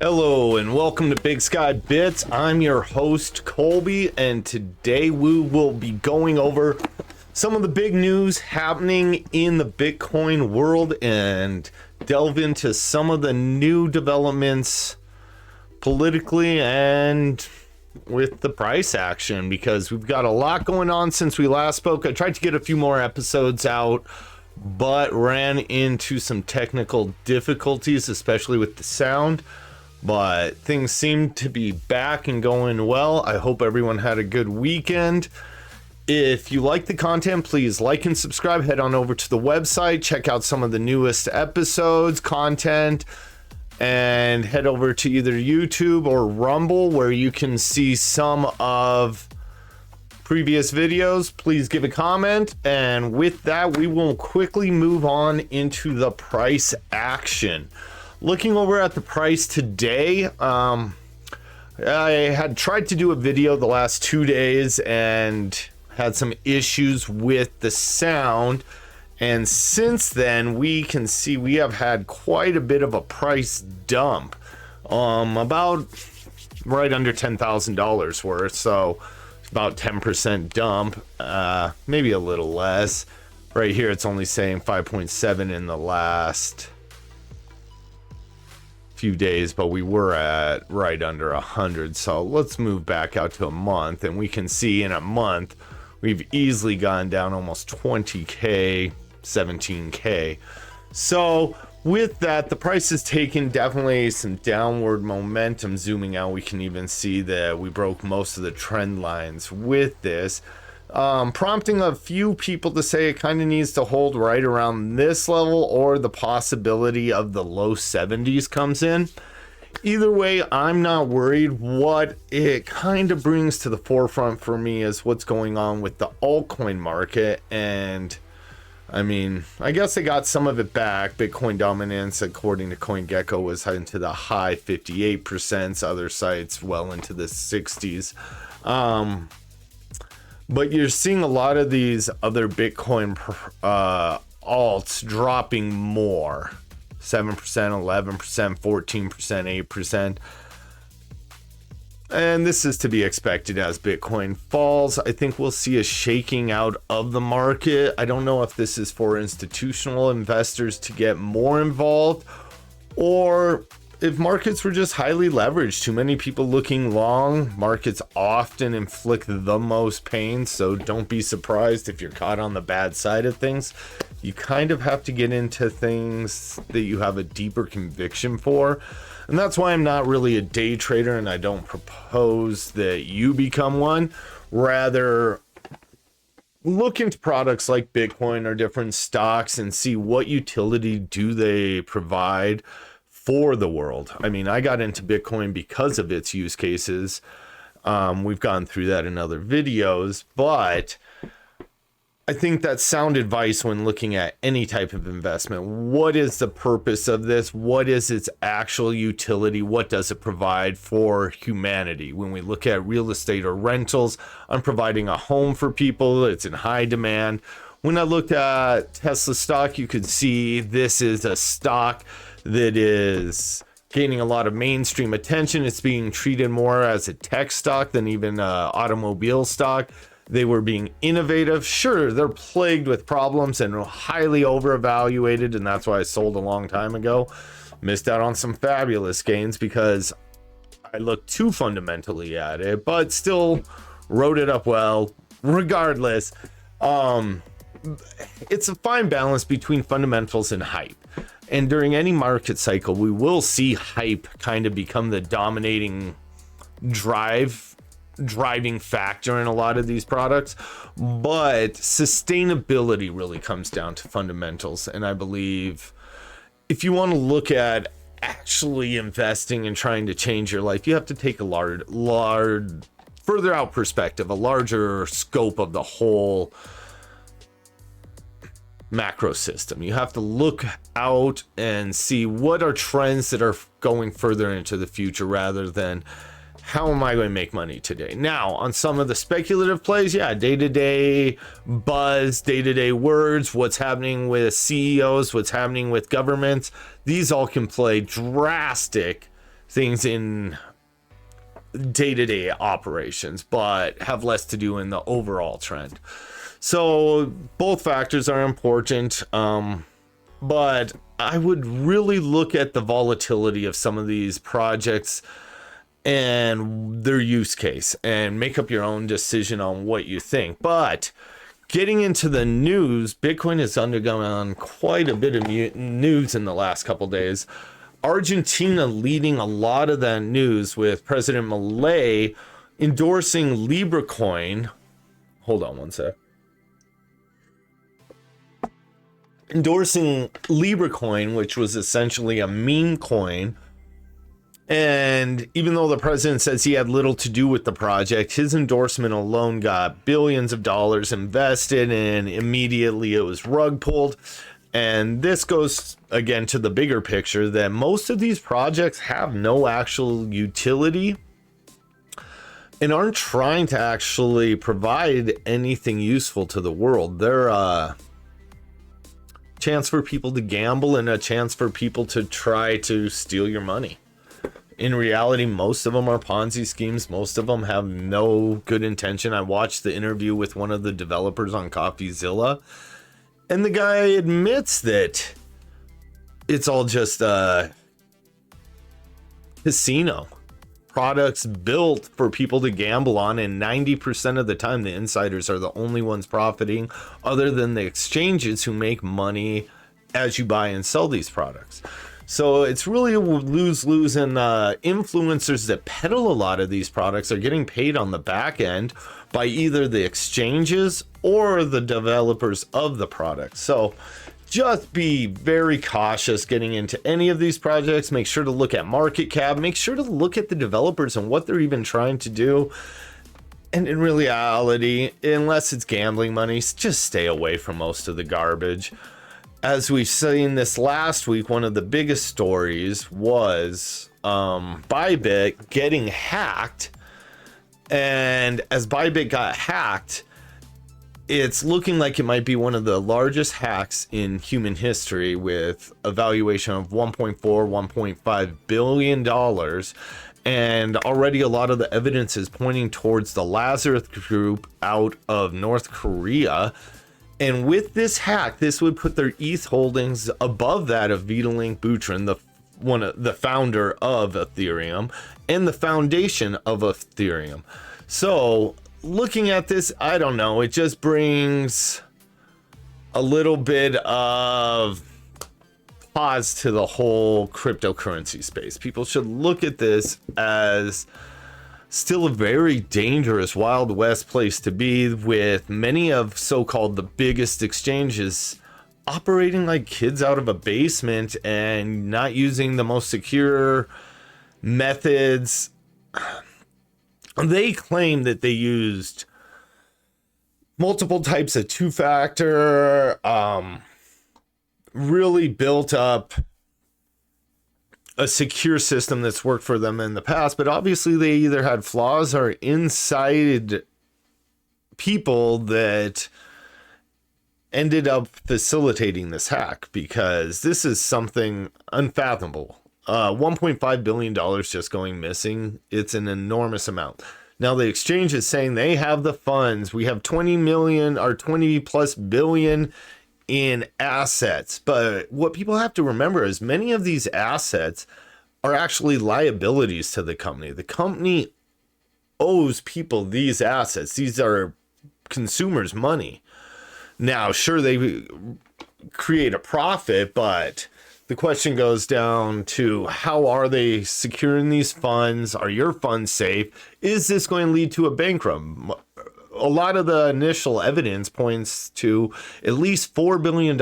Hello and welcome to Bigskybits. I'm your host Colby, and today we will be going over some of the big news happening in the Bitcoin world and delve into some of the new developments politically and with the price action, because we've got a lot going on since we last spoke. I tried to get a few more episodes out, but ran into some technical difficulties, especially with the sound. But things seem to be back and going well. I hope everyone had a good weekend. If you like the content, please like and subscribe. Head on over to the website, check out some of the newest episodes, content, and head over to either YouTube or Rumble, where you can see some of previous videos. Please give a comment. And with that, we will quickly move on into the price action. Looking over at the price today, I had tried to do a video the last 2 days and had some issues with the sound. And since then, we can see we have had quite a bit of a price dump, about right under $10,000 worth. So about 10% dump, maybe a little less. Right here, it's only saying 5.7 in the last few days, but we were at right under 100. So let's move back out to a month, and we can see in a month we've easily gone down almost 20k, 17k. So with that, the price has taken definitely some downward momentum. Zooming out, we can even see that we broke most of the trend lines with this, prompting a few people to say it kind of needs to hold right around this level, or the possibility of the low 70s comes in. Either way, I'm not worried. What it kind of brings to the forefront for me is what's going on with the altcoin market. And I mean, I guess they got some of it back. Bitcoin dominance, according to CoinGecko, was into the high 58%. Other sites well into the 60s. But you're seeing a lot of these other Bitcoin alts dropping more. 7%, 11%, 14%, 8%. And this is to be expected as Bitcoin falls. I think we'll see a shaking out of the market. I don't know if this is for institutional investors to get more involved, or if markets were just highly leveraged, too many people looking long. Markets often inflict the most pain, so don't be surprised if you're caught on the bad side of things. You kind of have to get into things that you have a deeper conviction for. And that's why I'm not really a day trader, and I don't propose that you become one. Rather, look into products like Bitcoin or different stocks and see what utility do they provide for the world. I mean, I got into Bitcoin because of its use cases. We've gone through that in other videos, but I think that's sound advice when looking at any type of investment. What is the purpose of this? What is its actual utility? What does it provide for humanity? When we look at real estate or rentals, I'm providing a home for people. It's in high demand. When I looked at Tesla stock, you could see this is a stock that is gaining a lot of mainstream attention. It's being treated more as a tech stock than even automobile stock. They were being innovative. Sure, they're plagued with problems and highly overevaluated, and that's why I sold a long time ago. Missed out on some fabulous gains because I looked too fundamentally at it, but still wrote it up well. Regardless, it's a fine balance between fundamentals and hype. And during any market cycle, we will see hype kind of become the dominating driving factor in a lot of these products. But sustainability really comes down to fundamentals. And I believe if you want to look at actually investing and trying to change your life, you have to take a large further out perspective, a larger scope of the whole macro system. You have to look out and see what are trends that are going further into the future, rather than how am I going to make money today? Now, on some of the speculative plays, yeah, day-to-day buzz, day-to-day words, what's happening with CEOs, what's happening with governments, these all can play drastic things in day-to-day operations, but have less to do in the overall trend. So both factors are important, but I would really look at the volatility of some of these projects and their use case and make up your own decision on what you think. But getting into the news, Bitcoin has undergone quite a bit of news in the last couple days. Argentina leading a lot of that news with President Milei endorsing Libra coin. Hold on one sec. Endorsing Libra coin, which was essentially a meme coin. And even though the president says he had little to do with the project, his endorsement alone got billions of dollars invested, and immediately it was rug pulled. And this goes again to the bigger picture that most of these projects have no actual utility and aren't trying to actually provide anything useful to the world. They're a chance for people to gamble and a chance for people to try to steal your money. In reality, most of them are Ponzi schemes. Most of them have no good intention. I watched the interview with one of the developers on CoffeeZilla, and the guy admits that it's all just a casino. Products built for people to gamble on, and 90% of the time the insiders are the only ones profiting, other than the exchanges who make money as you buy and sell these products. So it's really a lose-lose, and influencers that peddle a lot of these products are getting paid on the back end by either the exchanges or the developers of the product. So just be very cautious getting into any of these projects. Make sure to look at market cap. Make sure to look at the developers and what they're even trying to do. And in reality, unless it's gambling money, just stay away from most of the garbage. As we've seen this last week, one of the biggest stories was Bybit getting hacked. And as Bybit got hacked, it's looking like it might be one of the largest hacks in human history, with a valuation of $1.5 billion. And already a lot of the evidence is pointing towards the Lazarus Group out of North Korea. And with this hack, this would put their ETH holdings above that of Vitalik Buterin, the founder of Ethereum and the foundation of Ethereum. So looking at this, I don't know, it just brings a little bit of pause to the whole cryptocurrency space. People should look at this as still a very dangerous Wild West place to be, with many of so-called the biggest exchanges operating like kids out of a basement and not using the most secure methods. They claim that they used multiple types of two-factor, really built up a secure system that's worked for them in the past, but obviously they either had flaws or inside people that ended up facilitating this hack, because this is something unfathomable. $1.5 billion just going missing. It's an enormous amount. Now the exchange is saying they have the funds. We have 20 million or 20 plus billion in assets. But what people have to remember is many of these assets are actually liabilities to the company. The company owes people these assets. These are consumers' money. Now, sure, they create a profit, but the question goes down to, how are they securing these funds? Are your funds safe? Is this going to lead to a bank run? A lot of the initial evidence points to at least $4 billion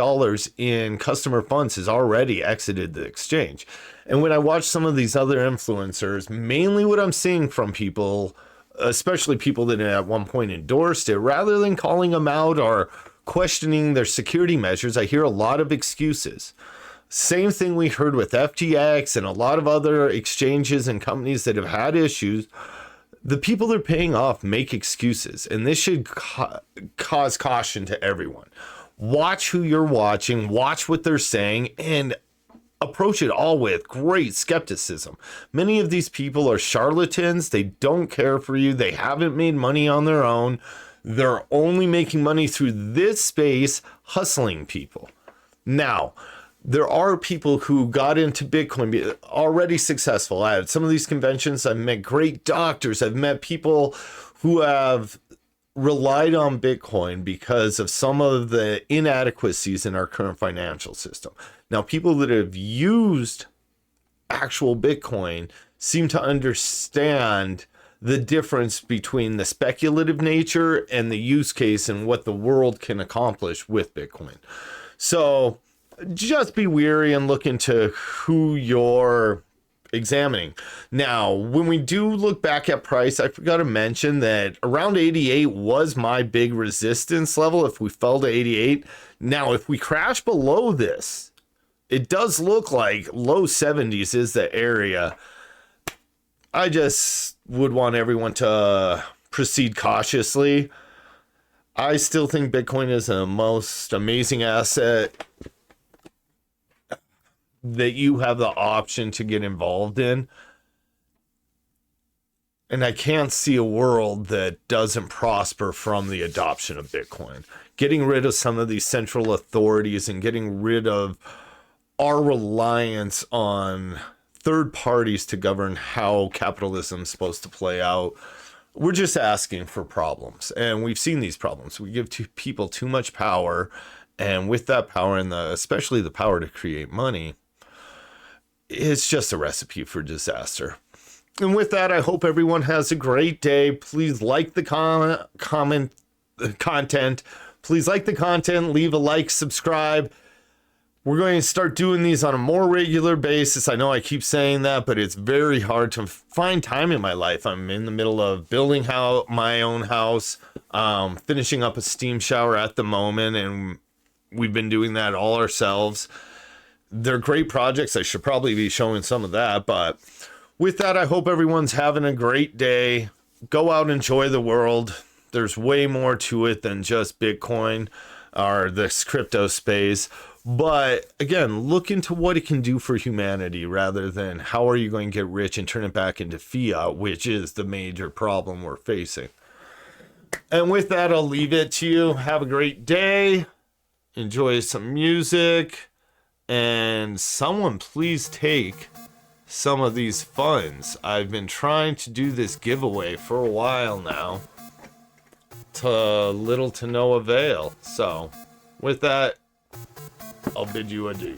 in customer funds has already exited the exchange. And when I watch some of these other influencers, mainly what I'm seeing from people, especially people that at one point endorsed it, rather than calling them out or questioning their security measures, I hear a lot of excuses. Same thing we heard with FTX and a lot of other exchanges and companies that have had issues. The people they're paying off make excuses, and this should cause caution to everyone. Watch who you're watching, watch what they're saying, and approach it all with great skepticism. Many of these people are charlatans. They don't care for you. They haven't made money on their own. They're only making money through this space, hustling people. Now, there are people who got into Bitcoin already successful. At some of these conventions, I've met great doctors. I've met people who have relied on Bitcoin because of some of the inadequacies in our current financial system. Now, people that have used actual Bitcoin seem to understand the difference between the speculative nature and the use case and what the world can accomplish with Bitcoin. So just be wary and look into who you're examining. Now, when we do look back at price, I forgot to mention that around 88 was my big resistance level if we fell to 88. Now, if we crash below this, it does look like low 70s is the area. I just would want everyone to proceed cautiously. I still think Bitcoin is the most amazing asset that you have the option to get involved in. And I can't see a world that doesn't prosper from the adoption of Bitcoin. Getting rid of some of these central authorities and getting rid of our reliance on third parties to govern how capitalism is supposed to play out. We're just asking for problems. And we've seen these problems. We give people too much power. And with that power and especially the power to create money, it's just a recipe for disaster. And with that, I hope everyone has a great day. Please like the content. Please like the content, leave a like, subscribe. We're going to start doing these on a more regular basis. I know I keep saying that, but it's very hard to find time in my life. I'm in the middle of building my own house, finishing up a steam shower at the moment, and we've been doing that all ourselves. They're great projects. I should probably be showing some of that. But with that, I hope everyone's having a great day. Go out and enjoy the world. There's way more to it than just Bitcoin or this crypto space. But again, look into what it can do for humanity rather than how are you going to get rich and turn it back into fiat, which is the major problem we're facing. And with that, I'll leave it to you. Have a great day. Enjoy some music. And someone please take some of these funds. I've been trying to do this giveaway for a while now, to little to no avail. So with that, I'll bid you adieu.